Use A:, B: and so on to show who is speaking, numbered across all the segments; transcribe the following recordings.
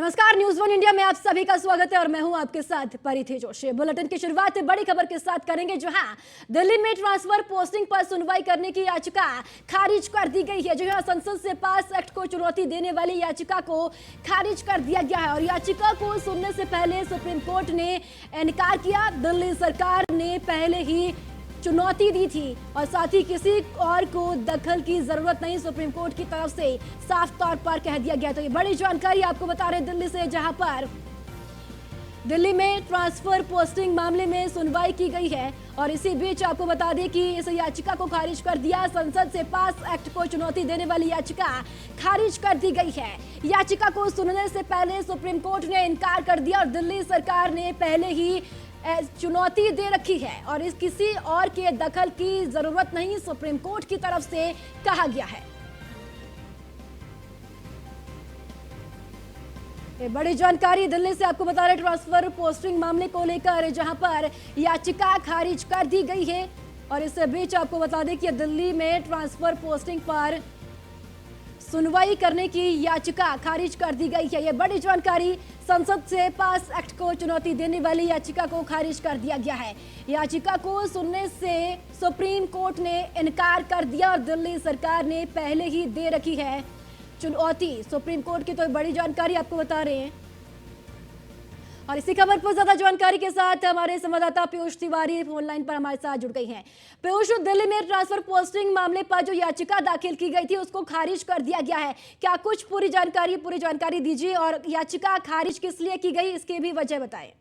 A: नमस्कार, news one India में आप सभी का स्वागत है और मैं हूं आपके साथ परिधि जोशी। बुलेटिन की शुरुआत बड़ी खबर के साथ करेंगे, जहां दिल्ली में ट्रांसफर पोस्टिंग पर सुनवाई करने की याचिका खारिज कर दी गई है। जहां संसद से पास एक्ट को चुनौती देने वाली याचिका को खारिज कर दिया गया है और याचिका को सुनने से पहले सुप्रीम कोर्ट ने इनकार किया। दिल्ली सरकार ने पहले ही चुनौती दी थी और साथ ही किसी और को दखल की जरूरत नहीं, सुप्रीम कोर्ट की तरफ से साफ तौर पर कह दिया गया। तो ये बड़ी जानकारी आपको बता रहे दिल्ली से, जहां पर दिल्ली में ट्रांसफर पोस्टिंग मामले में सुनवाई की गई है और इसी बीच आपको बता दें कि इस याचिका को खारिज कर दिया। संसद से पास एक्ट को चुनौती देने वाली याचिका खारिज कर दी गई है। याचिका को सुनने से पहले सुप्रीम कोर्ट ने इनकार कर दिया और दिल्ली सरकार ने पहले ही चुनौती दे रखी है और इस किसी और के दखल की जरूरत नहीं, सुप्रीम कोर्ट की तरफ से कहा गया है। ये बड़ी जानकारी दिल्ली से आपको बता रहे ट्रांसफर पोस्टिंग मामले को लेकर, जहां पर याचिका खारिज कर दी गई है और इस बीच आपको बता दें कि दिल्ली में ट्रांसफर पोस्टिंग पर सुनवाई करने की याचिका खारिज कर दी गई है। यह बड़ी जानकारी, संसद से पास एक्ट को चुनौती देने वाली याचिका को खारिज कर दिया गया है। याचिका को सुनने से सुप्रीम कोर्ट ने इनकार कर दिया और दिल्ली सरकार ने पहले ही दे रखी है चुनौती सुप्रीम कोर्ट की। तो बड़ी जानकारी आपको बता रहे हैं और इसी खबर पर ज्यादा जानकारी के साथ हमारे संवाददाता पीयूष तिवारी फोन लाइन पर हमारे साथ जुड़ गई हैं। पीयूष, दिल्ली में ट्रांसफर पोस्टिंग मामले पर जो याचिका दाखिल की गई थी उसको खारिज कर दिया गया है, क्या कुछ पूरी जानकारी दीजिए और याचिका खारिज किस लिए की गई, इसकी भी वजह बताएं।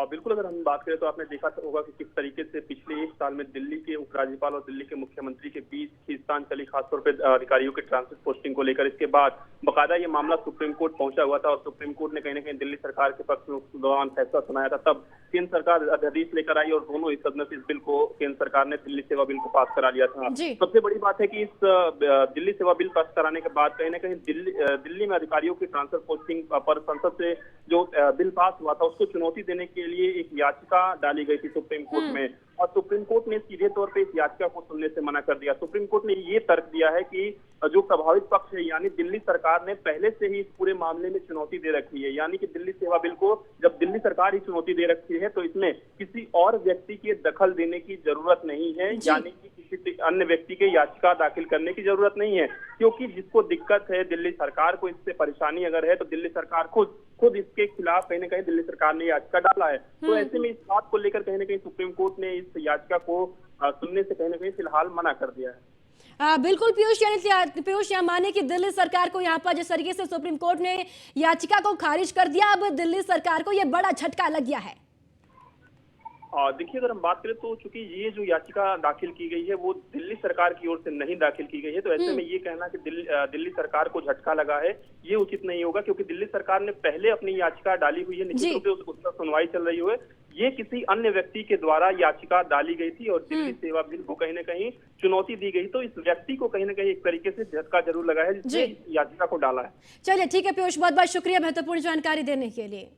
B: बिल्कुल, अगर हम बात करें तो आपने देखा होगा कि किस तरीके से पिछले एक साल में दिल्ली के उपराज्यपाल और दिल्ली के मुख्यमंत्री के बीच खींचतान चली, खासतौर पर अधिकारियों के ट्रांसफर पोस्टिंग को लेकर। इसके बाद बकायदा ये मामला सुप्रीम कोर्ट पहुंचा हुआ था और सुप्रीम कोर्ट ने कहीं ना कहीं दिल्ली सरकार के पक्ष में उस दौरान फैसला सुनाया था। तब केंद्र सरकार अध्यादेश लेकर आई और दोनों ही सदनों से इस बिल को केंद्र सरकार ने दिल्ली सेवा बिल को पास करा लिया था। सबसे बड़ी बात है कि इस दिल्ली सेवा बिल पास कराने के बाद कहीं ना कहीं दिल्ली में अधिकारियों की ट्रांसफर पोस्टिंग पर संसद से जो बिल पास हुआ था उसको चुनौती देने के लिए एक याचिका डाली गई थी सुप्रीम कोर्ट में और सुप्रीम कोर्ट ने सीधे तौर पे इस याचिका को सुनने से मना कर दिया। सुप्रीम कोर्ट ने ये तर्क दिया है कि जो प्रभावित पक्ष है यानी दिल्ली सरकार ने पहले से ही इस पूरे मामले में चुनौती दे रखी है, यानी कि दिल्ली सेवा बिल को जब दिल्ली सरकार ही चुनौती दे रखी है तो इसमें किसी और व्यक्ति के दखल देने की जरूरत नहीं है, यानी कि किसी अन्य व्यक्ति के याचिका दाखिल करने की जरूरत नहीं है। क्योंकि जिसको दिक्कत है, दिल्ली सरकार को इससे परेशानी अगर है तो दिल्ली सरकार खुद इसके खिलाफ कहीं ना कहीं दिल्ली सरकार ने याचिका डाला है। तो ऐसे में इस बात को लेकर कहीं ना कहीं सुप्रीम कोर्ट ने इस याचिका को सुनने से कहीं ना कहीं फिलहाल मना कर दिया है।
A: बिल्कुल पीयूष, यहाँ माने कि दिल्ली सरकार को यहाँ पर जिस तरीके से सुप्रीम कोर्ट ने याचिका को खारिज कर दिया, अब दिल्ली सरकार को यह बड़ा झटका लग गया है।
B: देखिए, अगर हम बात करें तो चूंकि ये जो याचिका दाखिल की गई है वो दिल्ली सरकार की ओर से नहीं दाखिल की गई है, तो ऐसे में ये कहना कि दिल्ली सरकार को झटका लगा है ये उचित नहीं होगा, क्योंकि दिल्ली सरकार ने पहले अपनी याचिका डाली हुई है, निश्चित रूप से उस पर सुनवाई चल रही है। ये किसी अन्य व्यक्ति के द्वारा याचिका डाली गई थी और दिल्ली सेवा बिल को कहीं ना कहीं चुनौती दी गई, तो इस व्यक्ति को कहीं ना कहीं एक तरीके से झटका जरूर लगा है जिसने याचिका को डाला है।
A: चलिए ठीक है पीयूष, बहुत बहुत शुक्रिया महत्वपूर्ण जानकारी देने के लिए।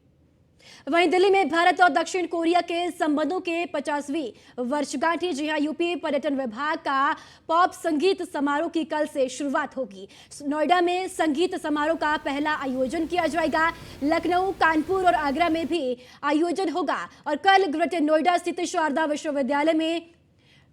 A: वहीं दिल्ली में भारत और दक्षिण कोरिया के संबंधों के 50वीं वर्षगांठ है। जी हां, यूपी पर्यटन विभाग का पॉप संगीत समारोह की कल से शुरुआत होगी। नोएडा में संगीत समारोह का पहला आयोजन किया जाएगा। लखनऊ, कानपुर और आगरा में भी आयोजन होगा और कल ग्रेटर नोएडा स्थित शारदा विश्वविद्यालय में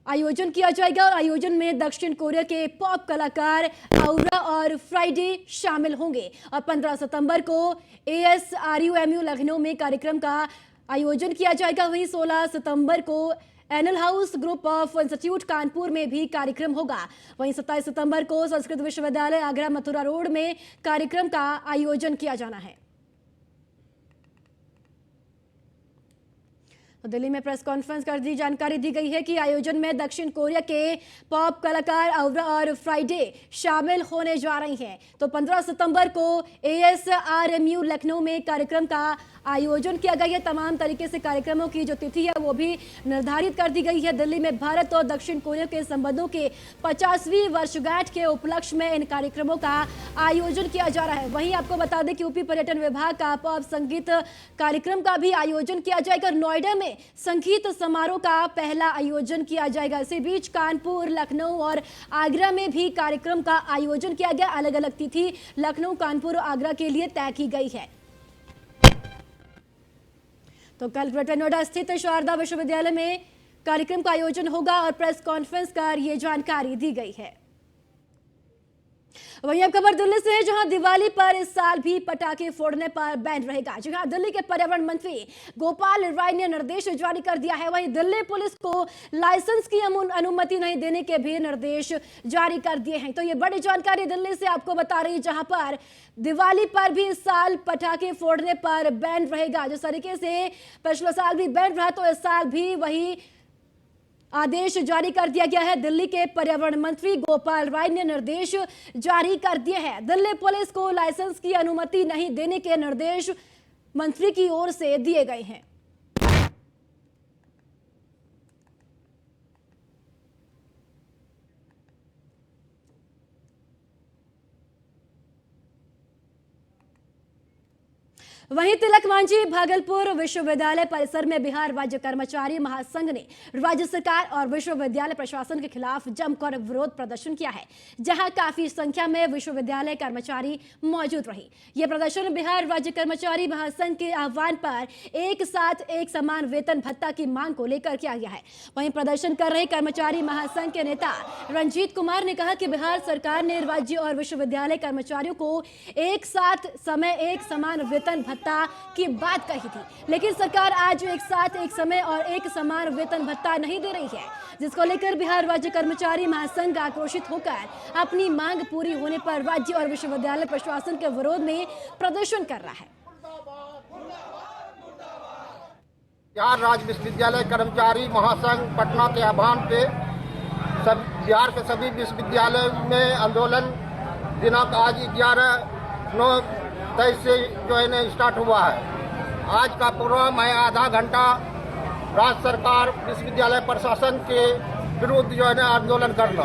A: आयोजन किया जाएगा और आयोजन में दक्षिण कोरिया के पॉप कलाकार औरा और फ्राइडे शामिल होंगे और 15 सितंबर को ASRUMU लखनऊ में कार्यक्रम का आयोजन किया जाएगा। वहीं 16 सितंबर को anal house group of institute Kanpur में भी कार्यक्रम होगा। वहीं 27 सितंबर को संस्कृत विश्वविद्यालय आगरा मथुरा रोड में कार्यक्रम का आयोजन किया जाना है। दिल्ली में प्रेस कॉन्फ्रेंस कर दी जानकारी दी गई है कि आयोजन में दक्षिण कोरिया के पॉप कलाकार औरा और फ्राइडे शामिल होने जा रही हैं। तो 15 सितंबर को ASRMU लखनऊ में कार्यक्रम का आयोजन किया गया है। तमाम तरीके से कार्यक्रमों की जो तिथि है वो भी निर्धारित कर दी गई है। दिल्ली में भारत और दक्षिण कोरिया के संबंधों के 50वीं वर्षगांठ के उपलक्ष्य में इन कार्यक्रमों का आयोजन किया जा रहा है। वहीं आपको बता दें कि यूपी पर्यटन विभाग का पॉप संगीत कार्यक्रम का भी आयोजन किया जाएगा। नोएडा में संगीत समारोह का पहला आयोजन किया जाएगा। इसी बीच कानपुर, लखनऊ और आगरा में भी कार्यक्रम का आयोजन किया गया। अलग अलग तिथि लखनऊ, कानपुर और आगरा के लिए तय की गई है। तो कल ग्रेटर नोएडा स्थित शारदा विश्वविद्यालय में कार्यक्रम का आयोजन होगा और प्रेस कॉन्फ्रेंस कर यह जानकारी दी गई है। वहीं अब खबर दिल्ली से है, जहां दिवाली पर इस साल भी पटाखे फोड़ने पर बैन रहेगा। जी हां, दिल्ली के पर्यावरण मंत्री गोपाल राय ने निर्देश जारी कर दिया है। वहीं दिल्ली पुलिस को लाइसेंस की अनुमति नहीं देने के भी निर्देश जारी कर दिए हैं। तो ये बड़ी जानकारी दिल्ली से आपको बता रही, जहां पर दिवाली पर भी इस साल पटाखे फोड़ने पर बैन रहेगा। जिस तरीके से पिछले साल भी बैन रहा, तो इस साल भी वही आदेश जारी कर दिया गया है। दिल्ली के पर्यावरण मंत्री गोपाल राय ने निर्देश जारी कर दिए हैं। दिल्ली पुलिस को लाइसेंस की अनुमति नहीं देने के निर्देश मंत्री की ओर से दिए गए हैं। वहीं तिलक मांझी भागलपुर विश्वविद्यालय परिसर में बिहार राज्य कर्मचारी महासंघ ने राज्य सरकार और विश्वविद्यालय प्रशासन के खिलाफ जमकर विरोध प्रदर्शन किया है, जहां काफी संख्या में विश्वविद्यालय कर्मचारी मौजूद रही। यह प्रदर्शन बिहार राज्य कर्मचारी महासंघ के आह्वान पर एक साथ एक समान वेतन भत्ता की मांग को लेकर किया गया है। वहीं प्रदर्शन कर रहे कर्मचारी महासंघ के नेता रंजीत कुमार ने कहा कि बिहार सरकार ने राज्य और विश्वविद्यालय कर्मचारियों को एक साथ समय एक समान वेतन भत्ता की बात कही थी, लेकिन सरकार आज एक साथ एक समय और एक समान वेतन भत्ता नहीं दे रही है, जिसको लेकर बिहार राज्य कर्मचारी महासंघ आक्रोशित होकर अपनी मांग पूरी होने पर राज्य और विश्वविद्यालय प्रशासन के विरोध में प्रदर्शन कर रहा है।
C: बिहार राज्य विश्वविद्यालय कर्मचारी महासंघ पटना के आह्वान पे बिहार के सभी विश्वविद्यालयों में आंदोलन दिनांक आज 11/9/23 से जो है ना स्टार्ट हुआ है। आज का प्रोग्राम है आधा घंटा राज्य सरकार विश्वविद्यालय प्रशासन के विरुद्ध जो है ना आंदोलन करना,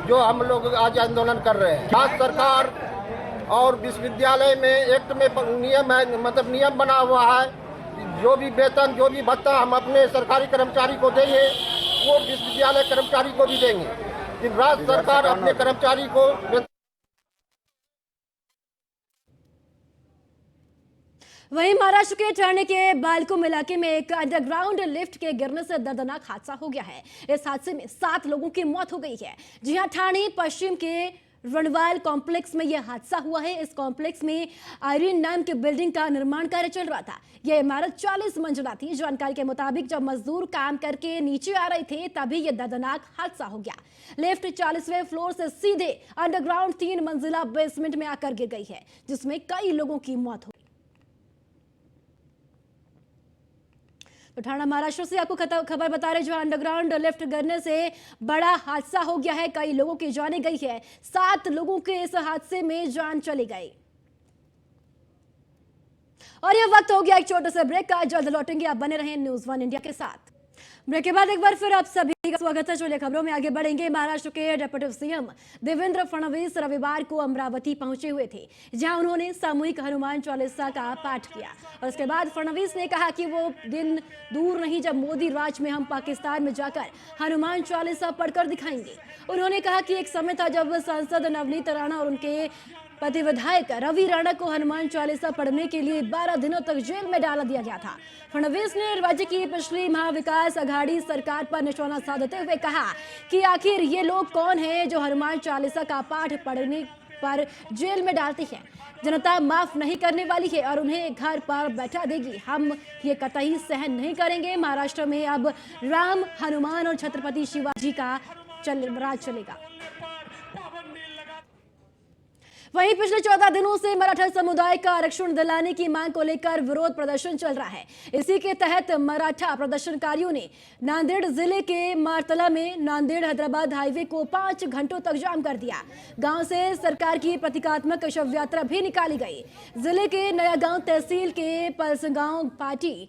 C: जो हम लोग आज आंदोलन कर रहे हैं। राज्य सरकार और विश्वविद्यालय में एक्ट में नियम है, मतलब नियम बना हुआ है, जो भी वेतन जो भी भत्ता हम अपने सरकारी कर्मचारी को देंगे वो विश्वविद्यालय कर्मचारी को भी देंगे। लेकिन राज्य सरकार अपने कर्मचारी को
A: वहीं महाराष्ट्र के ठाणे के बालकुम इलाके में एक अंडरग्राउंड लिफ्ट के गिरने से दर्दनाक हादसा हो गया है। इस हादसे में 7 लोगों की मौत हो गई है। जी हां, ठाणे पश्चिम के रणवाल कॉम्प्लेक्स में यह हादसा हुआ है। इस कॉम्प्लेक्स में आयरन नाम की बिल्डिंग का निर्माण कार्य चल रहा था। यह इमारत 40 मंजिला थी। जानकारी के मुताबिक जब मजदूर काम करके नीचे आ रहे थे तभी यह दर्दनाक हादसा हो गया। लिफ्ट 40वें फ्लोर से सीधे अंडरग्राउंड 3 मंजिला बेसमेंट में आकर गिर गई है, जिसमें कई लोगों की मौत हो गई। तो ठाणे महाराष्ट्र से आपको खबर बता रहे, जो अंडरग्राउंड लिफ्ट गिरने से बड़ा हादसा हो गया है, कई लोगों की जान गई है। 7 लोगों के इस हादसे में जान चली गई। और यह वक्त हो गया एक छोटे से ब्रेक का। जल्द लौटेंगे, आप बने रहें न्यूज़ 1 इंडिया के साथ। ब्रेक के बाद एक बार फिर आप सभी का स्वागत है। चलिए खबरों में आगे बढ़ेंगे। महाराष्ट्र के डिप्टी सीएम देवेंद्र फडणवीस रविवार को अमरावती पहुंचे हुए थे, जहां उन्होंने सामूहिक हनुमान चालीसा का पाठ किया। और उसके बाद फडणवीस ने कहा कि वो दिन दूर नहीं जब मोदी राज में हम पाकिस्तान में जाकर हनुमान चालीसा पढ़कर दिखाएंगे। उन्होंने कहा कि एक समय था जब सांसद नवनीत राणा और उनके पति विधायक रवि राणा को हनुमान चालीसा पढ़ने के लिए 12 दिनों तक जेल में डाल दिया गया था। फडणवीस ने राज्य की पिछली महाविकास आघाड़ी सरकार पर निशाना साधते हुए कहा कि आखिर ये लोग कौन हैं जो हनुमान चालीसा का पाठ पढ़ने पर जेल में डालते हैं। जनता माफ नहीं करने वाली है और उन्हें घर पर बैठा देगी। हम ये कतई सहन नहीं करेंगे। महाराष्ट्र में अब राम, हनुमान और छत्रपति शिवाजी का राज चलेगा। वहीं पिछले 14 दिनों से मराठा समुदाय का आरक्षण दिलाने की मांग को लेकर विरोध प्रदर्शन चल रहा है। इसी के तहत मराठा प्रदर्शनकारियों ने नांदेड़ जिले के मारतला में नांदेड़ हैदराबाद हाईवे को 5 घंटों तक जाम कर दिया। गांव से सरकार की प्रतीकात्मक शव यात्रा भी निकाली गई। जिले के नया गांव तहसील के पलसगांव पाटी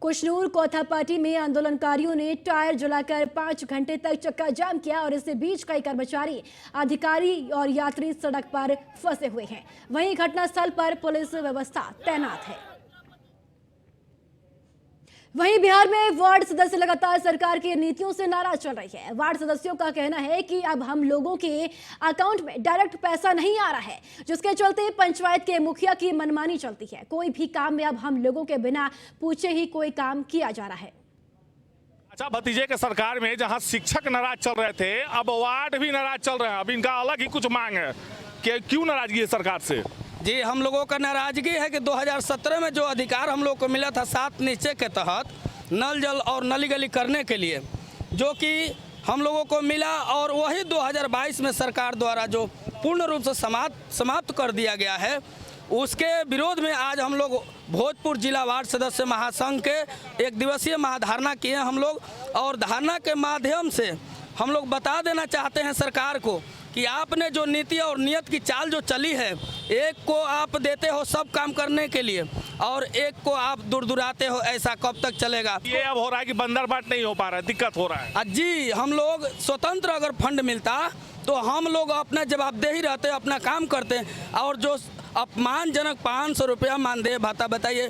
A: कुशनूर कोथा पार्टी में आंदोलनकारियों ने टायर जलाकर 5 घंटे तक चक्का जाम किया और इससे बीच कई कर्मचारी, अधिकारी और यात्री सड़क पर फंसे हुए हैं। वहीं घटनास्थल पर पुलिस व्यवस्था तैनात है। वहीं बिहार में वार्ड सदस्य लगातार सरकार की नीतियों से नाराज चल रही है। वार्ड सदस्यों का कहना है कि अब हम लोगों के अकाउंट में डायरेक्ट पैसा नहीं आ रहा है, जिसके चलते पंचायत के मुखिया की मनमानी चलती है। कोई भी काम में अब हम लोगों के बिना पूछे ही कोई काम किया जा रहा है।
D: अच्छा, भतीजे के सरकार में जहां शिक्षक नाराज चल रहे थे, अब वार्ड भी नाराज चल रहे हैं। अब इनका अलग ही कुछ मांग है कि क्यों नाराजगी है सरकार से?
E: जी, हम लोगों का नाराजगी है कि 2017 में जो अधिकार हम लोग को मिला था 7 निश्चय के तहत नल जल और नली गली करने के लिए, जो कि हम लोगों को मिला, और वही 2022 में सरकार द्वारा जो पूर्ण रूप से समाप्त कर दिया गया है, उसके विरोध में आज हम लोग भोजपुर जिला वार्ड सदस्य महासंघ के 1 दिवसीय महाधारणा किए हम लोग। और धारणा के माध्यम से हम लोग बता देना चाहते हैं सरकार को कि आपने जो नीति और नियत की चाल जो चली है, एक को आप देते हो सब काम करने के लिए और एक को आप दुराते हो, ऐसा कब तक चलेगा?
D: ये अब हो रहा है कि बंदर बाट नहीं हो पा रहा है, दिक्कत हो रहा है।
E: जी, हम लोग स्वतंत्र अगर फंड मिलता तो हम लोग अपना जवाबदेही रहते, अपना काम करते। और जो अपमानजनक 500 रुपया मानदेय भाता, बताइए,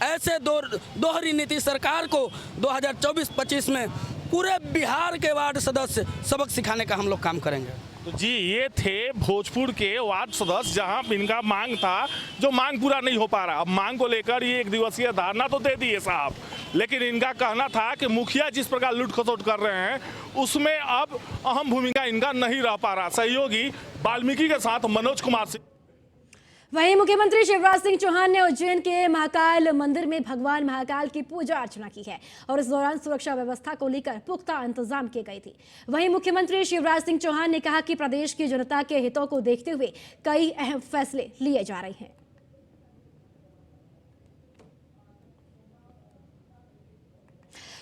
E: ऐसे दोहरी नीति सरकार को 2024-25 में पूरे बिहार के वार्ड सदस्य सबक सिखाने का हम लोग काम करेंगे।
D: तो जी, ये थे भोजपुर के वार्ड सदस्य, जहां इनका मांग था, जो मांग पूरा नहीं हो पा रहा। अब मांग को लेकर ये 1 दिवसीय धारणा तो दे दिए साहब, लेकिन इनका कहना था कि मुखिया जिस प्रकार लूट खसोट कर रहे हैं, उसमें अब अहम भूमिका इनका नहीं रह पा रहा। सहयोगी वाल्मीकि के साथ मनोज कुमार सिंह।
A: वहीं मुख्यमंत्री शिवराज सिंह चौहान ने उज्जैन के महाकाल मंदिर में भगवान महाकाल की पूजा अर्चना की है और इस दौरान सुरक्षा व्यवस्था को लेकर पुख्ता इंतजाम किए गए थे। वहीं मुख्यमंत्री शिवराज सिंह चौहान ने कहा कि प्रदेश की जनता के हितों को देखते हुए कई अहम फैसले लिए जा रहे हैं।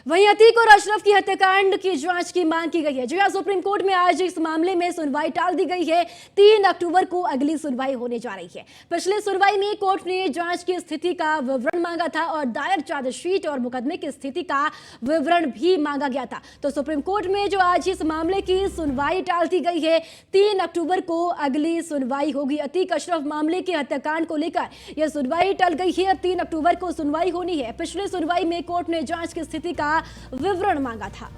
A: वहीं अतीक और अशरफ की हत्याकांड की जांच की मांग की गई है। जी हां, सुप्रीम कोर्ट में आज इस मामले में सुनवाई टाल दी गई है। 3 अक्टूबर को अगली सुनवाई होने जा रही है। पिछले सुनवाई में कोर्ट ने जांच की स्थिति का विवरण मांगा था और दायर चार्जशीट और मुकदमे की स्थिति का विवरण भी मांगा गया था। तो सुप्रीम कोर्ट में जो आज इस मामले की सुनवाई टाल दी गई है, 3 अक्टूबर को अगली सुनवाई होगी। अतीक अशरफ मामले के हत्याकांड को लेकर यह सुनवाई टल गई है। 3 अक्टूबर को सुनवाई होनी है। पिछले सुनवाई में कोर्ट ने जांच की स्थिति का विवरण मांगा था।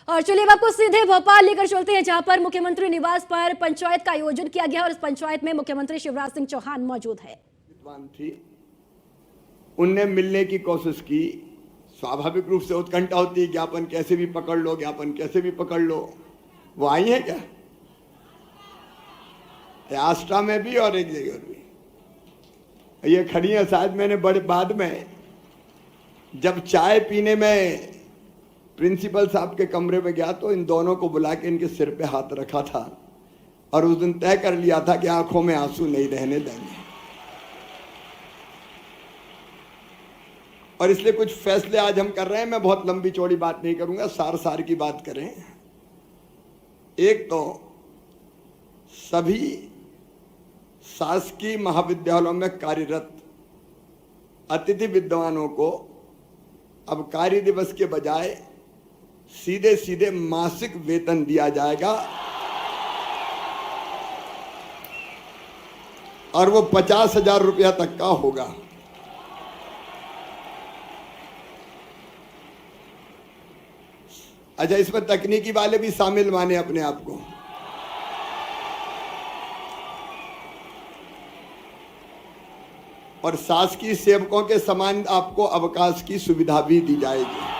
A: और चलिए आपको सीधे भोपाल लेकर चलते हैं, जहां पर मुख्यमंत्री निवास पर पंचायत का आयोजन किया गया और इस पंचायत में मुख्यमंत्री शिवराज सिंह चौहान मौजूद है।
F: उनने मिलने की कोशिश की। स्वाभाविक रूप से उत्कंठा होती है, ज्ञापन कैसे भी पकड़ लो, ज्ञापन कैसे भी पकड़ लो। वो आई है क्या? आस्था में भी और एक जगह भी ये खड़ी है। शायद मैंने बड़े बाद में जब चाय पीने में प्रिंसिपल साहब के कमरे में गया तो इन दोनों को बुला के इनके सिर पे हाथ रखा था और उस दिन तय कर लिया था कि आंखों में आंसू नहीं रहने देंगे। और इसलिए कुछ फैसले आज हम कर रहे हैं। मैं बहुत लंबी चौड़ी बात नहीं करूंगा, सार की बात करें। एक तो सभी शासकीय महाविद्यालयों में कार्यरत अतिथि विद्वानों को अब कार्य दिवस के बजाय सीधे सीधे मासिक वेतन दिया जाएगा और वो 50,000 रुपया तक का होगा। अच्छा, इसमें तकनीकी वाले भी शामिल माने अपने आप को। और शासकीय सेवकों के समान आपको अवकाश की सुविधा भी दी जाएगी।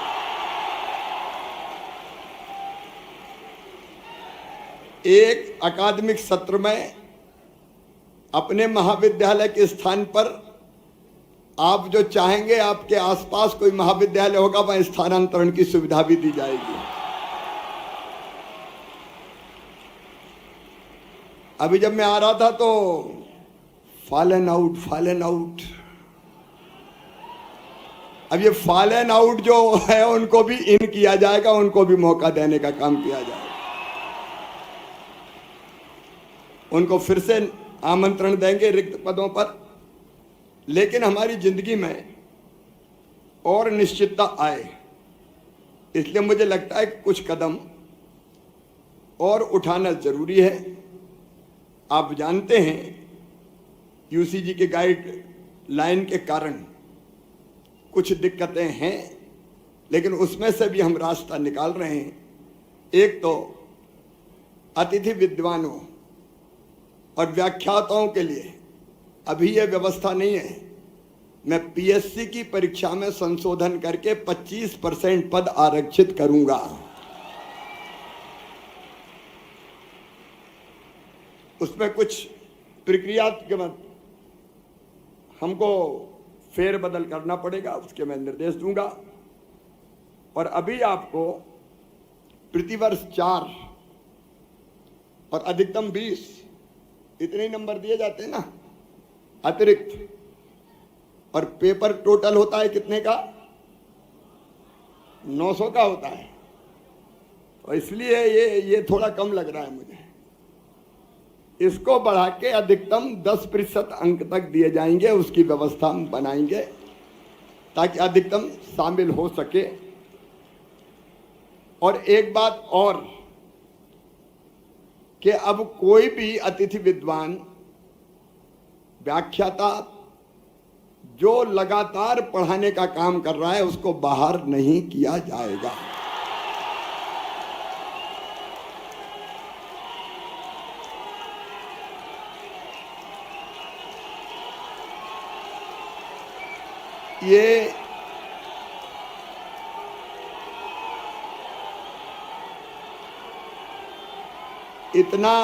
F: एक अकादमिक सत्र में अपने महाविद्यालय के स्थान पर आप जो चाहेंगे, आपके आसपास कोई महाविद्यालय होगा, वहां स्थानांतरण की सुविधा भी दी जाएगी। अभी जब मैं आ रहा था तो फॉलन आउट, अब ये फॉलन आउट जो है उनको भी इन किया जाएगा, उनको भी मौका देने का काम किया जाएगा। उनको फिर से आमंत्रण देंगे रिक्त पदों पर, लेकिन हमारी जिंदगी में और निश्चितता आए, इसलिए मुझे लगता है कि कुछ कदम और उठाना जरूरी है। आप जानते हैं यूसीजी के गाइडलाइन के कारण कुछ दिक्कतें हैं, लेकिन उसमें से भी हम रास्ता निकाल रहे हैं। एक तो अतिथि विद्वानों और व्याख्याताओं के लिए अभी यह व्यवस्था नहीं है। मैं पीएससी की परीक्षा में संशोधन करके 25% पद आरक्षित करूंगा। उसमें कुछ प्रक्रिया के बाद हमको फेरबदल करना पड़ेगा, उसके मैं निर्देश दूंगा। और अभी आपको प्रतिवर्ष 4 और अधिकतम 20 इतने ही नंबर दिए जाते हैं ना अतिरिक्त, और पेपर टोटल होता है कितने का? 900 का होता है। और इसलिए ये थोड़ा कम लग रहा है मुझे। इसको बढ़ा के अधिकतम 10% अंक तक दिए जाएंगे, उसकी व्यवस्था हम बनाएंगे ताकि अधिकतम शामिल हो सके। और एक बात और कि अब कोई भी अतिथि विद्वान व्याख्याता जो लगातार पढ़ाने का काम कर रहा है उसको बाहर नहीं किया जाएगा। ये इतना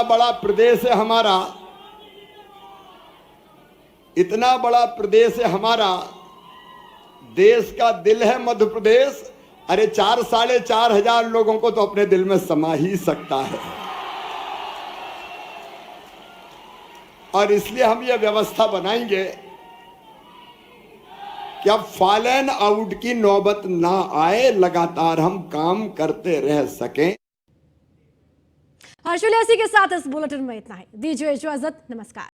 F: बड़ा प्रदेश है हमारा, इतना बड़ा प्रदेश है हमारा, देश का दिल है मध्य प्रदेश। अरे 4-4.5 हजार लोगों को तो अपने दिल में समा ही सकता है। और इसलिए हम ये व्यवस्था बनाएंगे कि अब फॉलन आउट की नौबत ना आए, लगातार हम काम करते रह सकें।
A: हर्षुल, इसी के साथ इस बुलेटिन में इतना ही। दीजिए इजाजत, नमस्कार।